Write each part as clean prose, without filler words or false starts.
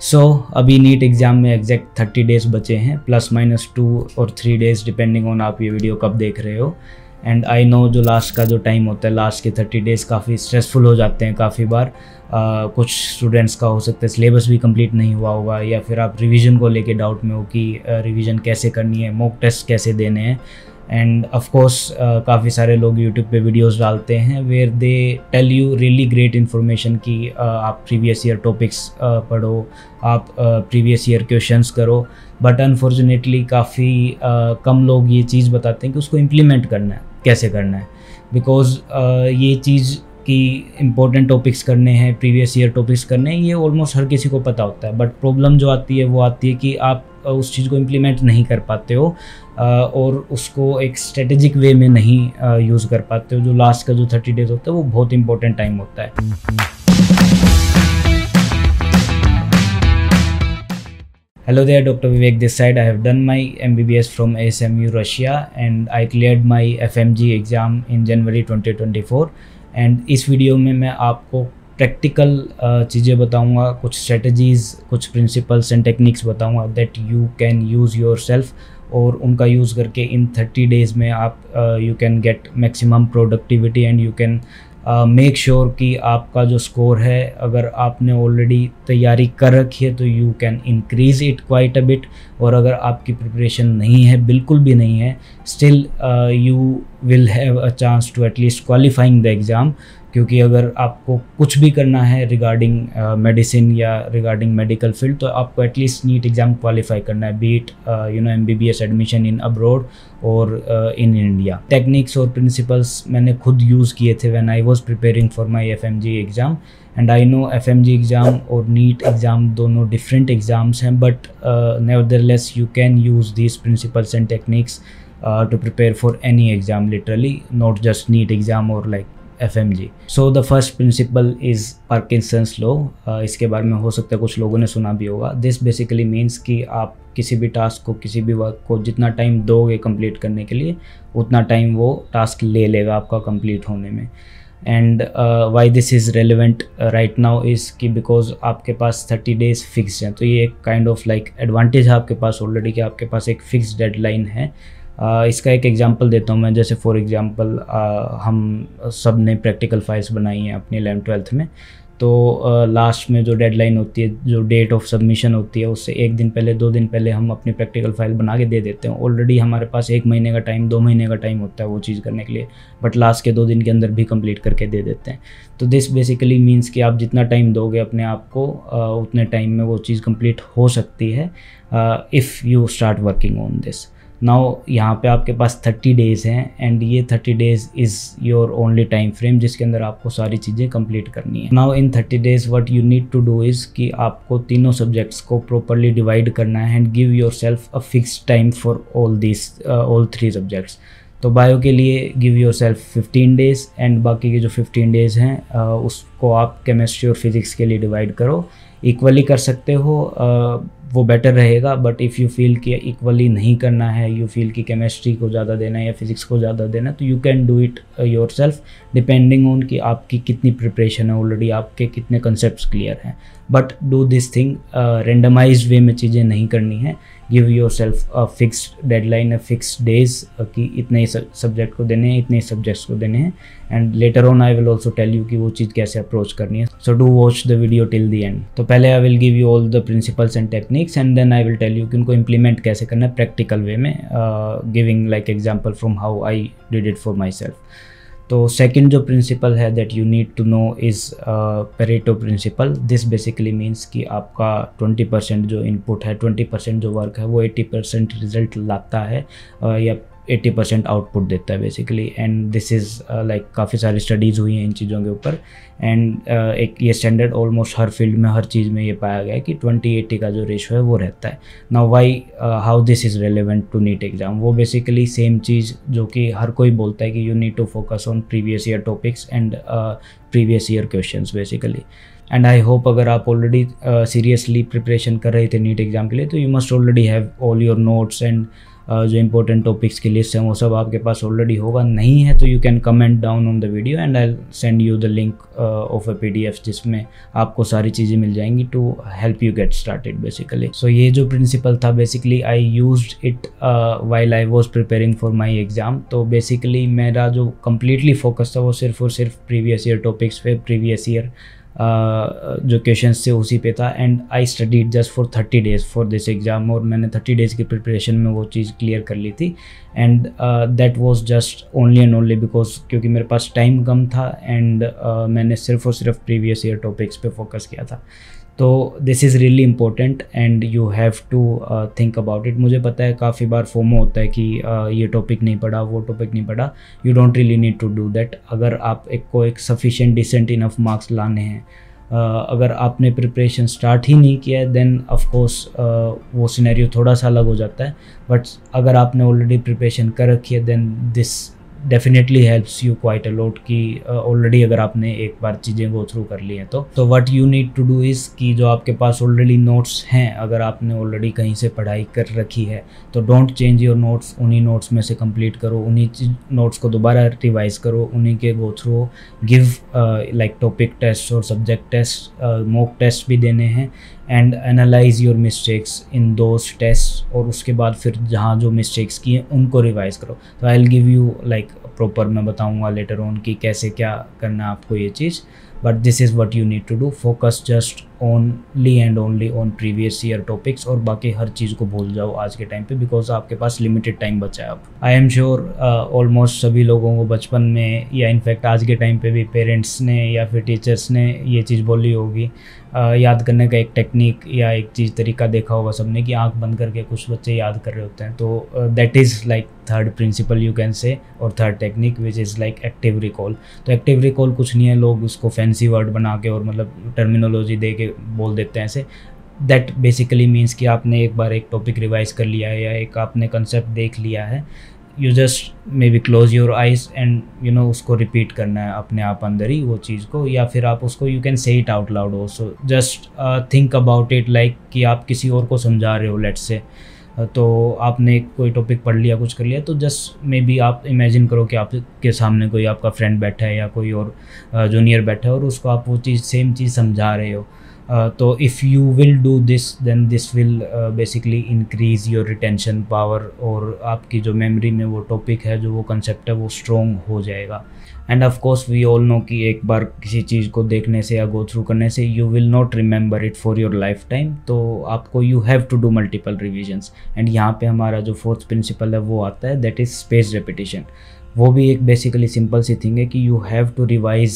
सो अभी NEET exam में exact 30 days बचे हैं, +- 2 और 3 डेज़ डिपेंडिंग ऑन आप ये वीडियो कब देख रहे हो। एंड आई नो जो लास्ट का जो टाइम होता है, लास्ट के 30 डेज़ काफ़ी स्ट्रेसफुल हो जाते हैं काफ़ी बार। कुछ स्टूडेंट्स का हो सकता है सिलेबस भी कंप्लीट नहीं हुआ होगा, या फिर आप रिवीजन को लेके डाउट में हो कि रिवीजन कैसे करनी है, मॉक टेस्ट कैसे देने हैं। एंड ऑफ कोर्स काफ़ी सारे लोग यूट्यूब पे वीडियोस डालते हैं where they tell you really great information कि आप प्रीवियस ईयर टॉपिक्स पढ़ो, आप प्रीवियस ईयर क्वेश्चंस करो। बट अनफॉर्चुनेटली काफ़ी कम लोग ये चीज़ बताते हैं कि उसको इम्प्लीमेंट करना है, कैसे करना है। बिकॉज ये चीज़ कि इम्पोर्टेंट टॉपिक्स करने हैं, प्रीवियस ईयर टॉपिक्स करने हैं, ये ऑलमोस्ट हर किसी को पता होता है। बट प्रॉब्लम जो आती है वो आती है कि आप उस चीज़ को इम्प्लीमेंट नहीं कर पाते हो और उसको एक स्ट्रेटेजिक वे में नहीं यूज़ कर पाते हो। जो लास्ट का जो 30 डेज़ होता है वो बहुत इंपॉर्टेंट टाइम होता है। Hello there, Dr. Vivek this side. I have done my MBBS from ASMU Russia and I cleared my FMG exam in January 2024. And इस वीडियो में मैं आपको प्रैक्टिकल चीज़ें बताऊंगा, कुछ स्ट्रेटजीज़, कुछ प्रिंसिपल्स एंड टेक्निक्स बताऊंगा that you can use your self, और उनका यूज़ करके इन 30 डेज़ में आप you can get maximum productivity and you can make sure कि आपका जो स्कोर है, अगर आपने ऑलरेडी तैयारी कर रखी है तो you can increase it quite a bit, और अगर आपकी प्रिपरेशन नहीं है, बिल्कुल भी नहीं है, still you will have a chance to at least qualifying the exam. क्योंकि अगर आपको कुछ भी करना है रिगार्डिंग मेडिसिन या रिगार्डिंग मेडिकल फील्ड, तो आपको एटलीस्ट नीट एग्ज़ाम क्वालिफाई करना है, be it MBBS admission in abroad और इन इंडिया। टेक्निक्स और प्रिंसिपल्स मैंने खुद यूज़ किए थे when I was preparing for my FMG exam, and I know FMG exam और नीट एग्ज़ाम दोनों डिफरेंट एग्ज़ाम्स हैं, but nevertheless you can use these principles and techniques to prepare for any exam, literally not just NEET exam or like FMG. So the first principle is Parkinson's law. इसके बारे में हो सकता है कुछ लोगों ने सुना भी होगा। This basically means कि आप किसी भी टास्क को, किसी भी वर्क को जितना टाइम दोगे कंप्लीट करने के लिए, उतना टाइम वो टास्क ले लेगा आपका कंप्लीट होने में। And why this is relevant right now is कि बिकॉज आपके पास 30 डेज़ फिक्स हैं, तो ये एक काइंड ऑफ लाइक एडवांटेज है आपके पास ऑलरेडी कि आपके पास एक फिक्स डेडलाइन है। इसका एक एग्जांपल देता हूँ मैं। जैसे फॉर एग्जांपल हम सब ने प्रैक्टिकल फाइल्स बनाई हैं अपनी 11th-12th में, तो लास्ट में जो डेडलाइन होती है, जो डेट ऑफ सबमिशन होती है, उससे 1 दिन पहले, 2 दिन पहले हम अपनी प्रैक्टिकल फाइल बना के दे देते हैं। ऑलरेडी हमारे पास 1 महीने का टाइम, 2 महीने का टाइम होता है वो चीज़ करने के लिए, बट लास्ट के 2 दिन के अंदर भी कंप्लीट करके दे देते हैं। तो दिस बेसिकली मीन्स कि आप जितना टाइम दोगे अपने आप को, उतने टाइम में वो चीज़ कंप्लीट हो सकती है if you start working on this. Now यहाँ पे आपके पास 30 डेज़ हैं एंड ये 30 days is your only time frame जिसके अंदर आपको सारी चीज़ें कंप्लीट करनी है। Now in 30 days what you need to do is कि आपको तीनों सब्जेक्ट्स को प्रॉपरली डिवाइड करना है and give yourself a fixed time for all 3 subjects. तो बायो के लिए give yourself 15 days and बाकी के जो 15 डेज़ हैं उसको आप केमिस्ट्री और फिज़िक्स के लिए डिवाइड करो। इक्वली कर सकते हो, वो बेटर रहेगा। बट इफ़ यू फील कि इक्वली नहीं करना है, यू फील कि केमिस्ट्री को ज़्यादा देना है या फिज़िक्स को ज़्यादा देना है, तो you can do it yourself depending on कि आपकी कितनी प्रिपरेशन है ऑलरेडी, आपके कितने कंसेप्ट क्लियर हैं। But do this thing randomized way में चीज़ें नहीं करनी है। Give yourself a fixed deadline, a fixed days कि इतने ही सब्जेक्ट को देने हैं, इतने ही सब्जेक्ट्स को देने हैं। And later on I will also tell you कि वो चीज़ कैसे अप्रोच करनी है। So do watch the video till the end. तो पहले I will give you all the principles and techniques and then I will tell you कि उनको इम्प्लीमेंट कैसे करना है प्रैक्टिकल वे में, giving like example from how I did it for myself. तो second जो प्रिंसिपल है that you need to know is Pareto principle. This basically means कि आपका 20% जो इनपुट है, 20% जो वर्क है, वो 80% रिजल्ट लाता है या 80% आउटपुट देता है basically. And this is like काफ़ी सारी स्टडीज़ हुई हैं इन चीज़ों के ऊपर एंड एक ये स्टैंडर्ड ऑलमोस्ट हर फील्ड में, हर चीज़ में ये पाया गया है कि 20-80 का जो रेशो है वो रहता है। Now why how this is relevant to NEET exam, वो बेसिकली सेम चीज़ जो कि हर कोई बोलता है कि you need to focus on previous year topics and previous year questions basically. And I hope अगर आप ऑलरेडी सीरियसली प्रिपरेशन कर रहे थे नीट एग्ज़ाम के लिए, तो you must already have all your notes and जो इंपॉर्टेंट टॉपिक्स की लिस्ट है वो सब आपके पास ऑलरेडी होगा। नहीं है तो you can comment down on the video and I send you the link of a PDF जिसमें आपको सारी चीज़ें मिल जाएंगी to help you get started basically. So ये जो प्रिंसिपल था basically I used it while I was preparing for my exam. तो बेसिकली मेरा जो कम्प्लीटली फोकस था वो सिर्फ और सिर्फ प्रीवियस ईयर टॉपिक्स पे, प्रीवियस ईयर जो क्वेश्चंस थे उसी पे था। And I studied just for 30 days for this exam, और मैंने 30 डेज़ की प्रिपरेशन में वो चीज़ क्लियर कर ली थी। And that was just only and only because क्योंकि मेरे पास टाइम कम था एंड मैंने सिर्फ और सिर्फ प्रीवियस ईयर टॉपिक्स पे फोकस किया था। तो this is really important and you have to think about it. मुझे पता है काफ़ी बार फोमो होता है कि ये टॉपिक नहीं पढ़ा, वो टॉपिक नहीं पढ़ा। You don't really need to do that. अगर आप एक सफिशिएंट डिसेंट इनफ मार्क्स लाने हैं, अगर आपने प्रिपरेशन स्टार्ट ही नहीं किया है देन ऑफ कोर्स वो सिनेरियो थोड़ा सा अलग हो जाता है। बट अगर आपने ऑलरेडी प्रिपरेशन कर रखी है then this definitely helps you quite a lot कि ऑलरेडी अगर आपने एक बार चीज़ें गो थ्रू कर ली हैं तो what you need to do is कि जो आपके पास ऑलरेडी नोट्स हैं, अगर आपने ऑलरेडी कहीं से पढ़ाई कर रखी है तो डोंट चेंज योर नोट्स। उन्हीं नोट्स में से कंप्लीट करो, उन्हीं नोट्स को दोबारा रिवाइज करो, उन्हीं के go through, give like topic test और सब्जेक्ट टेस्ट, मॉक टेस्ट भी देने हैं and analyse your mistakes in those test. और उसके बाद फिर जहाँ जो मिस्टेक्स की हैं उनको रिवाइज करो। तो आई will give you like proper, मैं बताऊँगा लेटर ऑन कि कैसे क्या करना है आपको ये चीज़। But this is what you need to do, focus just only and only on previous year topics और बाकी हर चीज़ को भूल जाओ आज के टाइम पे बिकॉज आपके पास लिमिटेड टाइम बचा है अब। आई एम श्योर ऑलमोस्ट सभी लोगों को बचपन में या इनफैक्ट आज के टाइम पे भी पेरेंट्स ने या फिर टीचर्स ने ये चीज़ बोली होगी। याद करने का एक टेक्निक या एक चीज़ तरीका देखा होगा सबने कि आंख बंद करके कुछ बच्चे याद कर रहे होते हैं। तो that is like third principle you can say और third technique which is like active recall. तो एक्टिव रिकॉल कुछ नहीं है, लोग उसको फैंसी वर्ड बना के और मतलब टर्मिनोलॉजी दे के बोल देते हैं ऐसे। दैट बेसिकली मीन्स कि आपने एक बार एक टॉपिक रिवाइज कर लिया है या एक आपने कंसेप्ट देख लिया है, you just may be close your eyes and you know उसको रिपीट करना है अपने आप अंदर ही वो चीज़ को, या फिर आप उसको यू कैन से it out loud also. Just think about it like कि आप किसी और को समझा रहे हो। लेट्स से तो आपने कोई टॉपिक पढ़ लिया, कुछ कर लिया, तो जस्ट मे बी आप इमेजिन करो कि आपके सामने कोई आपका फ्रेंड बैठा है या कोई और जूनियर बैठा है और उसको आप वो चीज़ सेम चीज़ समझा रहे हो। तो if you will do this then this will basically increase your retention power और आपकी जो मेमोरी में वो टॉपिक है, जो वो कंसेप्ट है, वो स्ट्रॉन्ग हो जाएगा। And of course we all know कि एक बार किसी चीज़ को देखने से या गो थ्रू करने से you will not remember it for your lifetime. तो आपको you have to do multiple revisions. And यहाँ पे हमारा जो फोर्थ प्रिंसिपल है वो आता है, दैट इज़ स्पेस रेपिटेशन। वो भी एक बेसिकली सिंपल सी थिंग है कि you have to revise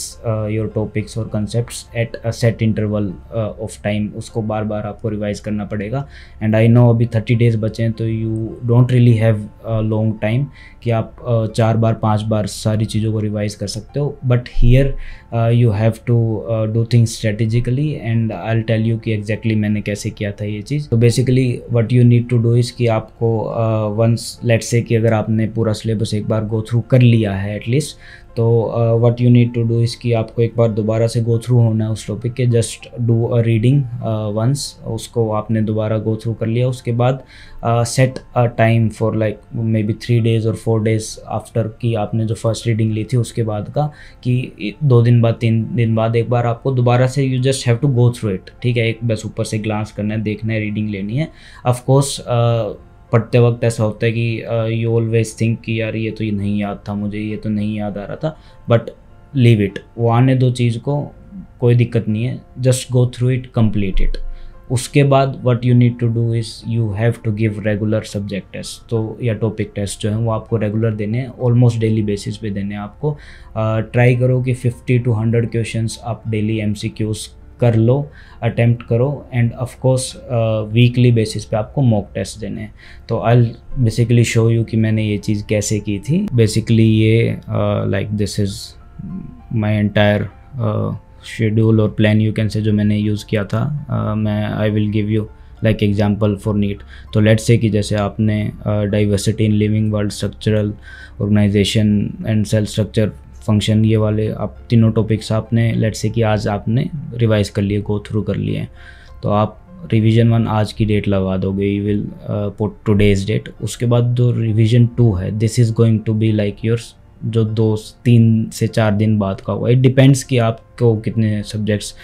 your topics और concepts at a set interval of time. उसको बार बार आपको रिवाइज करना पड़ेगा। एंड आई नो अभी 30 डेज़ बचे हैं तो you don't really have long time कि आप 4 बार 5 बार सारी चीज़ों को रिवाइज कर सकते हो। But here you have to do things strategically and I will tell you कि एग्जैक्टली मैंने कैसे किया था ये चीज़। तो basically what you need to do is कि आपको वंस लेट्स से कि अगर आपने पूरा सिलेबस एक बार गो थ्रू कर लिया है एटलीस्ट, तो what you need to do is कि आपको एक बार दोबारा से गो थ्रू होना है उस टॉपिक के। Just do a reading once, उसको आपने दोबारा गो थ्रू कर लिया, उसके बाद set a time for like maybe 3 days और 4 डेज़ आफ्टर कि आपने जो फर्स्ट रीडिंग ली थी उसके बाद का, कि 2 दिन बाद 3 दिन बाद एक बार आपको दोबारा से you just have to go through it. ठीक है, एक बस ऊपर से ग्लांस करना है, देखना है, रीडिंग लेनी है। ऑफ कोर्स पढ़ते वक्त ऐसा होता है कि यू ऑलवेज थिंक कि यार ये तो ये नहीं याद था मुझे, ये तो नहीं याद आ रहा था, बट लीव इट, वो आने दो चीज़ को, कोई दिक्कत नहीं है। Just go through it, complete it. उसके बाद what you need to do is you have to give regular subject test, तो या टॉपिक टेस्ट जो हैं वो आपको रेगुलर देने हैं, ऑलमोस्ट डेली बेसिस पे देने हैं आपको। ट्राई करो कि 50 to 100 क्वेश्चंस आप डेली MCQs कर लो, अटेम्प्ट करो। And of course weekly basis पे आपको मॉक टेस्ट देने हैं। तो आई बेसिकली शो यू कि मैंने ये चीज़ कैसे की थी। बेसिकली ये like this is my entire schedule और प्लान यू कैन से जो मैंने यूज़ किया था। मैं I will give you like example for NEET. तो लेट्स से कि जैसे आपने diversity in living world, structural organisation and cell structure, function, ये वाले आप तीनों टॉपिक्स आपने लेट्स से कि आज आपने रिवाइज कर लिए, गो थ्रू कर लिए। तो आप रिवीजन 1 आज की डेट लगा दोगे, you will put today's date. उसके बाद जो रिवीजन 2 है, this is going to be like yours, जो 2-3 से 4 दिन बाद का होगा। इट डिपेंड्स कि आपको कितने सब्जेक्ट्स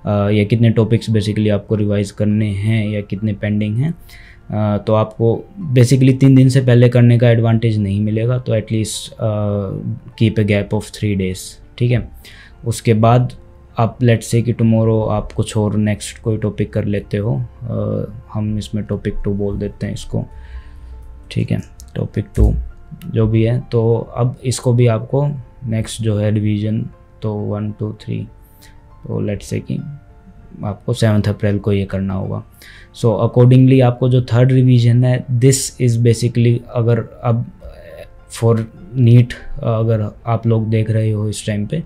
या कितने टॉपिक्स बेसिकली आपको रिवाइज करने हैं या कितने पेंडिंग हैं। तो आपको बेसिकली 3 दिन से पहले करने का एडवांटेज नहीं मिलेगा, तो at least keep a gap of 3 days, ठीक है। उसके बाद आप लेट्स से कि टुमारो आप कुछ और नेक्स्ट कोई टॉपिक कर लेते हो, हम इसमें टॉपिक 2 बोल देते हैं इसको, ठीक है, टॉपिक 2 जो भी है। तो अब इसको भी आपको नेक्स्ट जो है रिवीजन, तो 1 2 3, तो लेट्स से कि आपको 7 अप्रैल को ये करना होगा। सो अकॉर्डिंगली आपको जो 3rd रिवीजन है, दिस इज़ बेसिकली, अगर अब फॉर नीट अगर आप लोग देख रहे हो इस टाइम पे,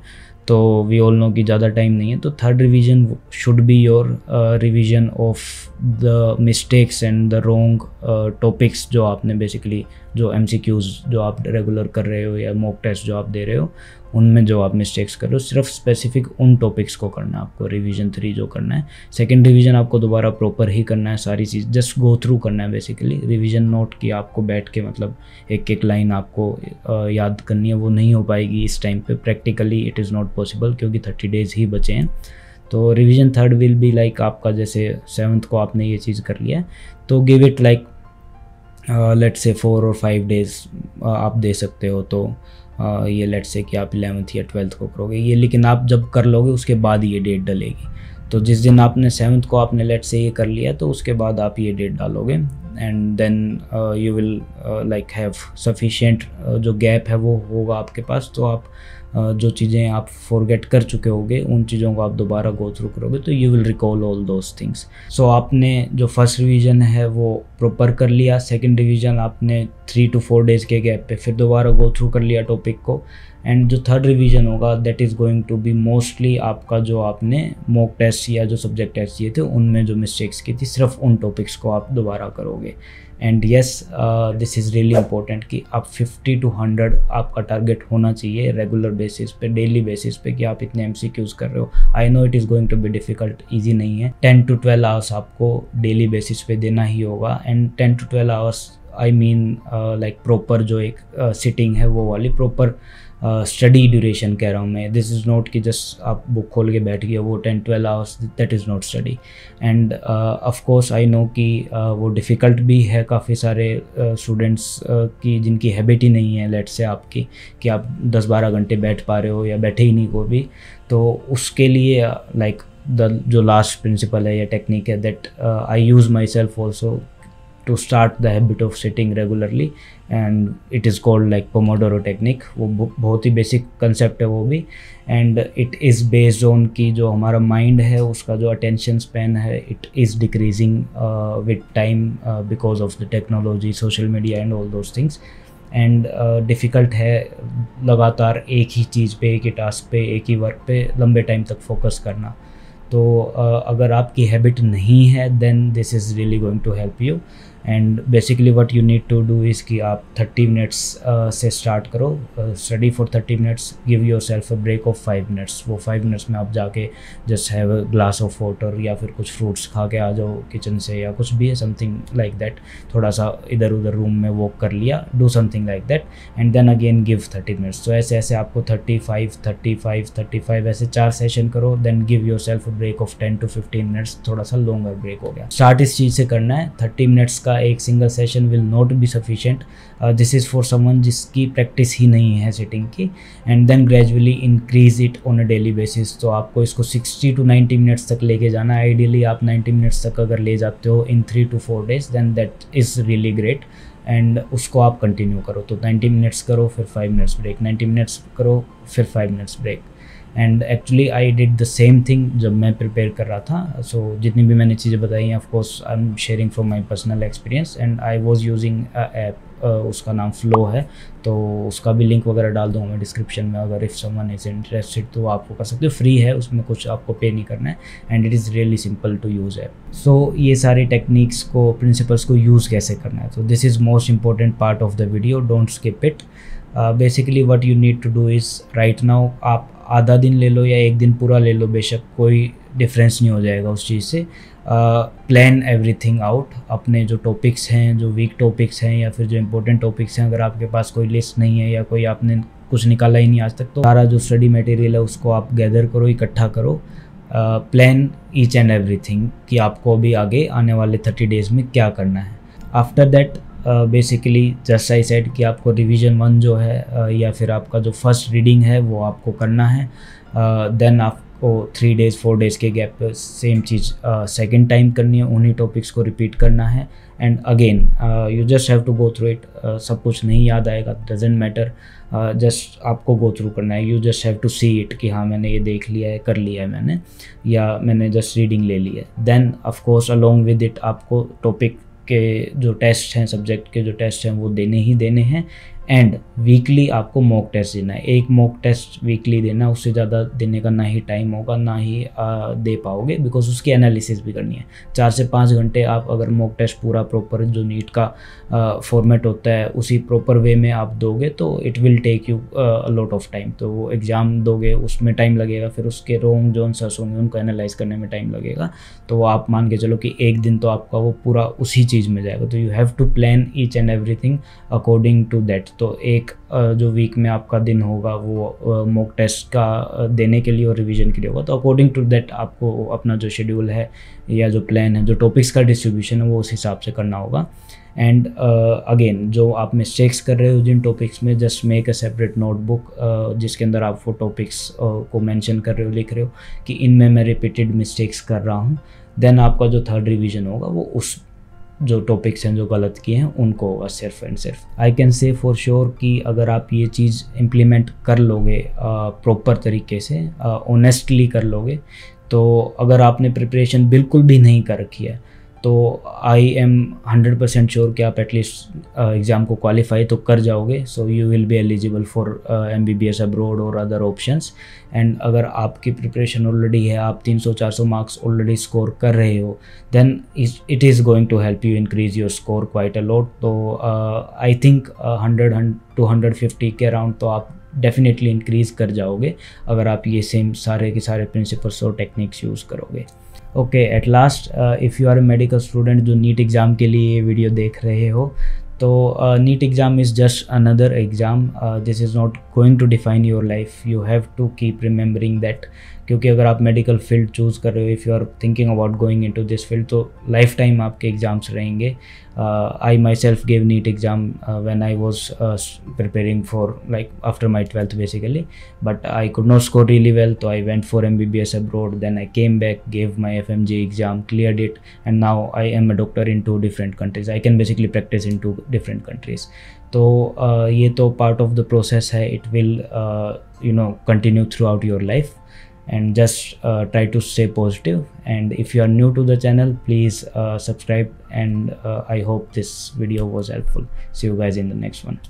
तो वी ऑल नो कि ज़्यादा टाइम नहीं है, तो 3rd revision should be your revision of the mistakes and the wrong topics जो आपने बेसिकली, जो MCQs जो आप रेगुलर कर रहे हो या मॉक टेस्ट जो आप दे रहे हो, उनमें जो आप मिस्टेक्स कर रहे हो, सिर्फ स्पेसिफिक उन टॉपिक्स को करना है आपको, रिवीजन 3 जो करना है। 2nd रिवीजन आपको दोबारा प्रॉपर ही करना है, सारी चीज़ जस्ट गो थ्रू करना है बेसिकली। रिवीजन नोट की आपको बैठ के मतलब एक लाइन आपको याद करनी है, वो नहीं हो पाएगी इस टाइम पे, practically it is not possible, क्योंकि 30 डेज़ ही बचे हैं। तो revision 3rd will be like आपका, जैसे 7th को आपने ये चीज़ कर लिया है, तो give it like let's say 4 और 5 डेज़ आप दे सकते हो। तो ये लेट्स से कि आप 11th या 12th को करोगे ये, लेकिन आप जब कर लोगे उसके बाद ये डेट डलेगी। तो जिस दिन आपने 7th को आपने लेट्स से ये कर लिया, तो उसके बाद आप ये डेट डालोगे, and then you will like have sufficient, जो गैप है वो होगा आपके पास, तो आप जो चीज़ें आप फॉरगेट कर चुके होगे उन चीज़ों को आप दोबारा गो थ्रू करोगे, तो you will recall all those things. So आपने जो 1st रिवीजन है वो प्रॉपर कर लिया, 2nd रिवीजन आपने 3 to 4 डेज़ के गैप पे फिर दोबारा गो थ्रू कर लिया टॉपिक को, एंड जो 3rd रिवीजन होगा that is going to be mostly आपका, जो आपने मॉक टेस्ट या जो सब्जेक्ट टेस्ट दिए थे उनमें जो मिस्टेक्स की थी, सिर्फ उन टॉपिक्स को आप दोबारा करोगे। And yes, this is really important कि आप 50 to 100 आपका टारगेट होना चाहिए रेगुलर बेसिस पे, डेली बेसिस पे, कि आप इतने MCQs कर रहे हो। I know it is going to be difficult, easy नहीं है। 10 to 12 आवर्स आपको डेली बेसिस पे देना ही होगा, and 10 to 12 hours I mean like proper जो एक सिटिंग है वो वाली प्रॉपर स्टडी ड्यूरेशन कह रहा हूँ मैं। दिस इज़ नॉट कि जस्ट आप बुक खोल के बैठ गए, वो 10-12 hours, that is not study. And of course I know कि वो डिफ़िकल्ट भी है काफ़ी सारे स्टूडेंट्स की जिनकी हैबिट ही नहीं है लेट्स से आपकी, कि आप 10-12 घंटे बैठ पा रहे हो या बैठे ही नहीं को भी। तो उसके लिए लाइक जो लास्ट प्रिंसिपल है या टेक्निक है, that I use my self also to start the habit of sitting regularly, and it is called like Pomodoro technique। वो बहुत ही बेसिक कंसेप्ट है वो भी, and it is based on कि जो हमारा माइंड है उसका जो अटेंशन स्पैन है it is decreasing with time because of the technology, social media and all those things. And difficult है लगातार एक ही चीज़ पे, एक ही टास्क पे, एक ही वर्क पे लंबे टाइम तक फोकस करना। तो अगर आपकी हैबिट नहीं है then this is really going to help you. And basically what you need to do is कि आप 30 मिनट्स से स्टार्ट करो study for 30 minutes, give yourself a break of 5 minutes. वो 5 मिनट्स में आप जाके just have a glass of water या फिर कुछ फ्रूट्स खा के आ जाओ किचन से, या कुछ भी है समथिंग लाइक दैट, थोड़ा सा इधर उधर रूम में वॉक कर लिया, do something like that, and then again give 30 minutes. तो ऐसे ऐसे आपको 35, 35, 35 ऐसे 4 सेशन करो, then give yourself a break of 10 to 15 minutes, थोड़ा सा लॉन्गर ब्रेक हो गया। स्टार्ट इस चीज़ से करना है। 30 मिनट्स का एक single session will not be sufficient, this is for someone जिसकी प्रैक्टिस ही नहीं है सिटिंग की, and then gradually increase it on a daily basis. तो आपको इसको 60 to 90 मिनट्स तक लेके जाना है। आइडियली आप 90 मिनट्स तक अगर ले जाते हो in 3 to 4 days, then that is really great, and उसको आप कंटिन्यू करो। तो 90 मिनट्स करो फिर 5 मिनट्स ब्रेक, 90 मिनट्स करो फिर 5 minutes break. And actually I did the same thing जब मैं प्रिपेयर कर रहा था। सो जितनी भी मैंने चीज़ें बताई हैं, of course I am sharing from my personal experience, and I was using a app, उसका नाम फ्लो है, तो उसका भी लिंक वगैरह डाल दूँगा मैं डिस्क्रिप्शन में। अगर इफ़ समवन इज़ इंटरेस्टेड तो आपको कर सकते हो, फ्री है, उसमें कुछ आपको पे नहीं करना है, and it is really simple to use app. So ये सारी टेक्निक्स को, प्रिंसिपल्स को यूज़ कैसे करना है, तो this is most important part of the video, don't skip it. Basically what you need to do is right now, आप आधा दिन ले लो या एक दिन पूरा ले लो, बेशक कोई डिफरेंस नहीं हो जाएगा उस चीज़ से। Plan everything out. अपने जो टॉपिक्स हैं, जो वीक टॉपिक्स हैं या फिर जो इंपॉर्टेंट टॉपिक्स हैं, अगर आपके पास कोई लिस्ट नहीं है या कोई आपने कुछ निकाला ही नहीं आज तक, तो सारा जो स्टडी मटेरियल है उसको आप गैदर करो, इकट्ठा करो, प्लान ईच एंड एवरीथिंग कि आपको अभी आगे आने वाले 30 डेज़ में क्या करना है। After that basically just I said कि आपको रिवीजन 1 जो है या फिर आपका जो फर्स्ट रीडिंग है वो आपको करना है। देन आपको 3 डेज़ 4 डेज़ के गैप पे सेम चीज़ सेकेंड टाइम करनी है, उन्हीं टॉपिक्स को रिपीट करना है। And again you just have to go through it. सब कुछ नहीं याद आएगा, डजेंट मैटर, जस्ट आपको गो थ्रू करना है। You just have to see it कि हाँ मैंने ये देख लिया है, कर लिया है मैंने, या मैंने जस्ट रीडिंग ले ली है। Then of course along with it आपको टॉपिक के जो टेस्ट हैं, सब्जेक्ट के जो टेस्ट हैं वो देने ही देने हैं। एंड वीकली आपको मॉक टेस्ट देना है, एक मॉक टेस्ट वीकली देना, उससे ज़्यादा देने का ना ही टाइम होगा ना ही दे पाओगे, बिकॉज उसकी एनालिसिस भी करनी है। 4 से 5 घंटे आप अगर मॉक टेस्ट पूरा प्रॉपर जो नीट का फॉर्मेट होता है उसी प्रॉपर वे में आप दोगे तो it will take you a lot of time. तो वो एग्ज़ाम दोगे उसमें टाइम लगेगा, फिर उसके रॉन्ग जो आंसर्स होंगे उनको एनालाइज करने में टाइम लगेगा। तो वो आप मान के चलो कि एक दिन तो आपका वो पूरा उसी चीज़ में जाएगा। तो you have to plan each and everything according to that. तो एक जो वीक में आपका दिन होगा वो मॉक टेस्ट का देने के लिए और रिवीजन के लिए होगा। तो अकॉर्डिंग टू दैट आपको अपना जो शेड्यूल है या जो प्लान है, जो टॉपिक्स का डिस्ट्रीब्यूशन है वो उस हिसाब से करना होगा। एंड अगेन जो आप मिस्टेक्स कर रहे हो जिन टॉपिक्स में, just make a separate notebook जिसके अंदर आप वो टॉपिक्स को मेंशन कर रहे हो, लिख रहे हो कि इनमें मैं रिपीटेड मिस्टेक्स कर रहा हूँ। देन आपका जो थर्ड रिवीजन होगा वो उस जो टॉपिक्स हैं जो गलत किए हैं उनको होगा सिर्फ एंड सिर्फ। I can say for sure कि अगर आप ये चीज़ इम्प्लीमेंट कर लोगे प्रॉपर तरीके से, ऑनेस्टली कर लोगे, तो अगर आपने प्रिपरेशन बिल्कुल भी नहीं कर रखी है तो आई एम 100% श्योर कि आप एटलीस्ट एग्ज़ाम को क्वालिफाई तो कर जाओगे। So you will be eligible for MBBS abroad और अदर ऑप्शंस। एंड अगर आपकी प्रिपरेशन ऑलरेडी है, आप 300-400 मार्क्स ऑलरेडी स्कोर कर रहे हो, then it is going to help you increase your score quite a lot. तो आई थिंक 100 to 150 के अराउंड तो आप डेफिनेटली इंक्रीज़ कर जाओगे अगर आप ये सेम सारे के सारे प्रिंसिपल्स और टेक्निक्स यूज़ करोगे। Okay, at last if you are a medical student जो नीट एग्ज़ाम के लिए ये वीडियो देख रहे हो, तो NEET exam is just another exam. This is not going to define your life. You have to keep remembering that, क्योंकि अगर आप मेडिकल फील्ड चूज़ कर रहे हो, if you are thinking about going into this field, तो life time आपके exams रहेंगे। I myself gave NEET exam when I was preparing for like after my 12th basically, but I could not score really well, so I went for MBBS abroad. Then I came back, gave my FMG exam, cleared it, and now I am a doctor in 2 different countries. I can basically practice in 2 different countries. तो ये तो part of the process है। It will continue throughout your life, and just try to stay positive. And if you are new to the channel, please subscribe, and I hope this video was helpful. See you guys in the next one.